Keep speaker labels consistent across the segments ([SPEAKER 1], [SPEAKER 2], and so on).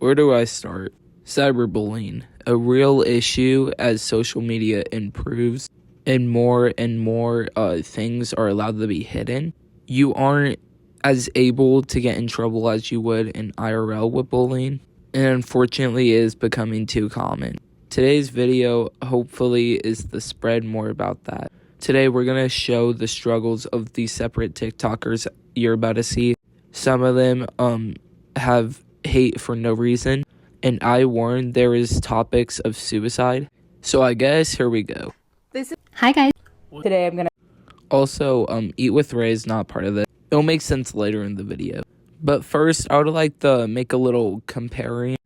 [SPEAKER 1] Where do I start? Cyberbullying, a real issue as social media improves and more things are allowed to be hidden. You aren't as able to get in trouble as you would in IRL with bullying, and unfortunately it is becoming too common. Today's video hopefully is to spread more about that. Today we're going to show the struggles of these separate TikTokers you're about to see. Some of them have hate for no reason, and I warn there is topics of suicide. So I guess here we go.
[SPEAKER 2] Hi guys. Today I'm gonna
[SPEAKER 1] Also, Eat with Ray is not part of this. It'll make sense later in the video. But first, I would like to make a little comparing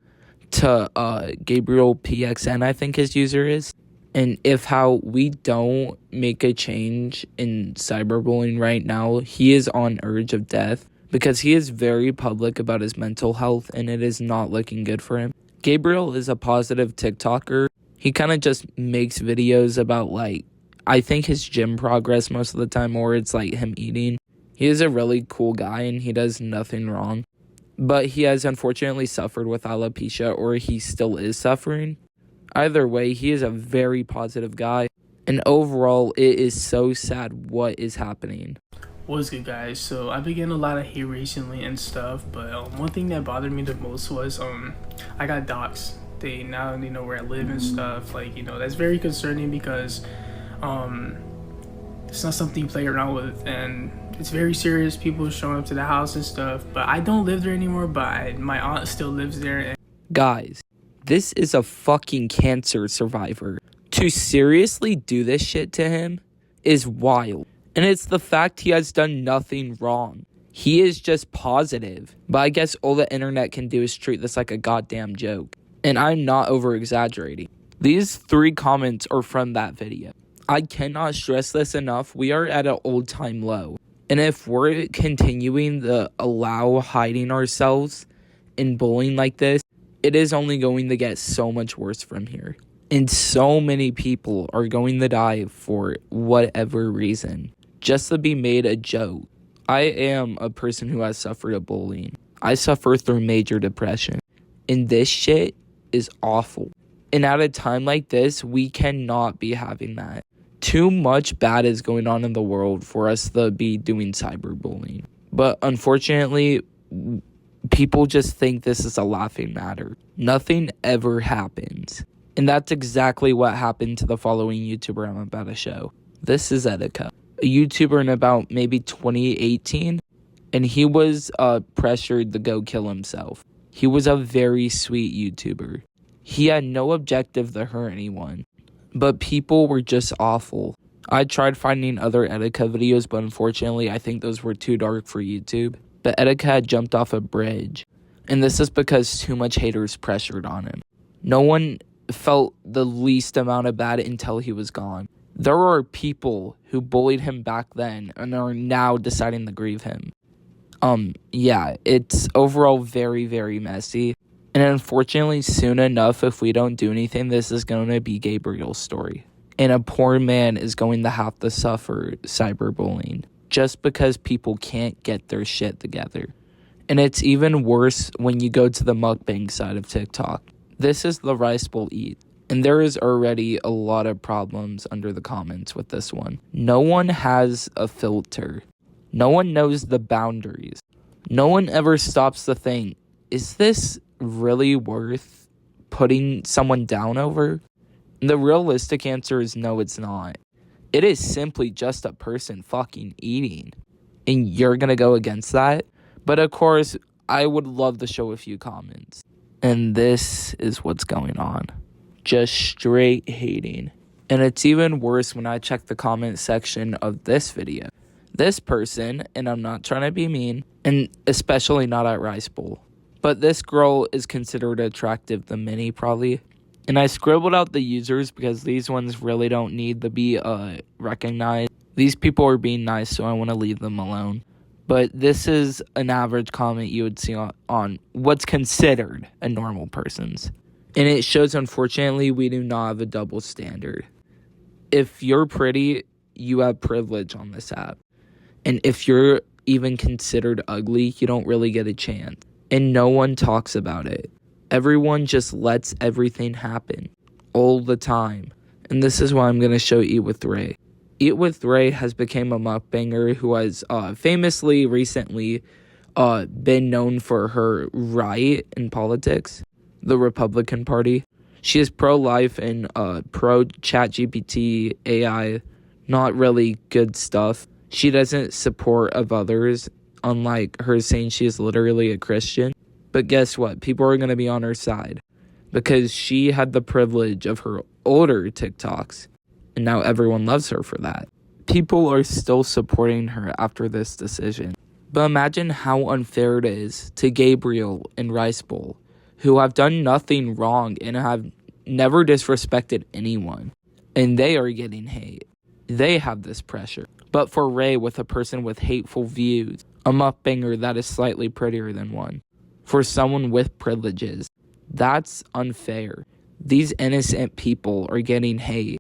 [SPEAKER 1] to Gabriel PXN, I think his user is. And if how we don't make a change in cyberbullying right now, he is on urge of death because he is very public about his mental health and it is not looking good for him. Gabriel is a positive TikToker. He kind of just makes videos about I think his gym progress most of the time, or it's him eating. He is a really cool guy and he does nothing wrong. But he has unfortunately suffered with alopecia, or he still is suffering. Either way, he is a very positive guy. And overall, it is so sad what is happening.
[SPEAKER 3] What's good, guys? So I've been getting a lot of hate recently and stuff, but one thing that bothered me the most was I got doxxed. They now know where I live and stuff. That's very concerning because it's not something you play around with, and it's very serious. People showing up to the house and stuff. But I don't live there anymore, but my aunt still lives there.
[SPEAKER 1] Guys, this is a fucking cancer survivor. To seriously do this shit to him is wild. And it's the fact he has done nothing wrong. He is just positive. But I guess all the internet can do is treat this like a goddamn joke. And I'm not over-exaggerating. These 3 comments are from that video. I cannot stress this enough. We are at an all-time low. And if we're continuing to allow hiding ourselves in bullying like this, it is only going to get so much worse from here. And so many people are going to die for whatever reason, just to be made a joke. I am a person who has suffered a bullying. I suffer through major depression. And this shit is awful. And at a time like this, we cannot be having that. Too much bad is going on in the world for us to be doing cyberbullying. But unfortunately, people just think this is a laughing matter. Nothing ever happens. And that's exactly what happened to the following YouTuber I'm about to show. This is Etika, a YouTuber in about maybe 2018. And he was pressured to go kill himself. He was a very sweet YouTuber. He had no objective to hurt anyone. But people were just awful. I tried finding other Etika videos, but unfortunately I think those were too dark for YouTube. But Etika had jumped off a bridge. And this is because too much haters pressured on him. No one felt the least amount of bad until he was gone. There are people who bullied him back then and are now deciding to grieve him. Yeah, it's overall very, very messy. And unfortunately, soon enough, if we don't do anything, this is going to be Gabriel's story. And a poor man is going to have to suffer cyberbullying just because people can't get their shit together. And it's even worse when you go to the mukbang side of TikTok. This is the Rice Bowl Eat. And there is already a lot of problems under the comments with this one. No one has a filter. No one knows the boundaries. No one ever stops to think, is this really worth putting someone down over? The realistic answer is no, it's not. It is simply just a person fucking eating. And you're gonna go against that? But of course, I would love to show a few comments. And this is what's going on. Just straight hating. And it's even worse when I check the comment section of this video. This person, and I'm not trying to be mean, and especially not at Rice Bowl, but this girl is considered attractive to many probably. And I scribbled out the users because these ones really don't need to be recognized. These people are being nice, so I want to leave them alone. But this is an average comment you would see on what's considered a normal person's. And it shows, unfortunately, we do not have a double standard. If you're pretty, you have privilege on this app. And if you're even considered ugly, you don't really get a chance. And no one talks about it. Everyone just lets everything happen all the time. And this is why I'm going to show Eat With Ray. Eat With Ray has become a mukbanger who has famously recently been known for her right in politics, the Republican Party. She is pro-life and pro-ChatGPT, AI, not really good stuff. She doesn't support of others, unlike her saying she is literally a Christian. But guess what? People are going to be on her side because she had the privilege of her older TikToks, and now everyone loves her for that. People are still supporting her after this decision. But imagine how unfair it is to Gabriel and Rice Bowl, who have done nothing wrong and have never disrespected anyone. And they are getting hate. They have this pressure. But for Ray, with a person with hateful views, a mukbanger that is slightly prettier than one, for someone with privileges, that's unfair. These innocent people are getting hate,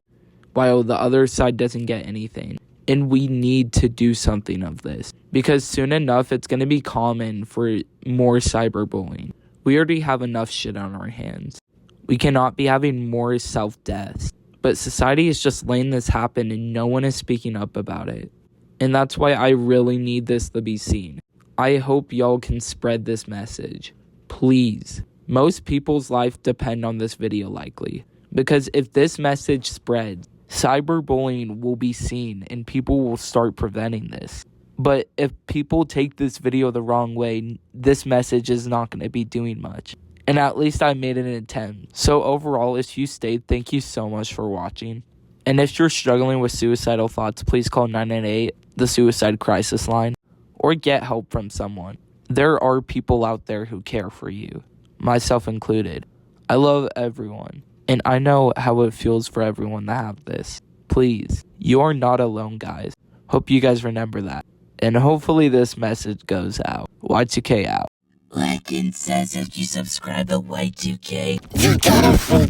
[SPEAKER 1] while the other side doesn't get anything. And we need to do something of this, because soon enough it's going to be common for more cyberbullying. We already have enough shit on our hands. We cannot be having more self-deaths. But society is just letting this happen and no one is speaking up about it. And that's why I really need this to be seen. I hope y'all can spread this message. Please. Most people's life depend on this video likely. Because if this message spreads, cyberbullying will be seen and people will start preventing this. But if people take this video the wrong way, this message is not going to be doing much. And at least I made an attempt. So overall, if you stayed, thank you so much for watching. And if you're struggling with suicidal thoughts, please call 998, the suicide crisis line, or get help from someone. There are people out there who care for you, myself included. I love everyone, and I know how it feels for everyone to have this. Please, you are not alone, guys. Hope you guys remember that. And hopefully this message goes out. Y2K out.
[SPEAKER 4] Like and says if you subscribe to Y2K, you got a free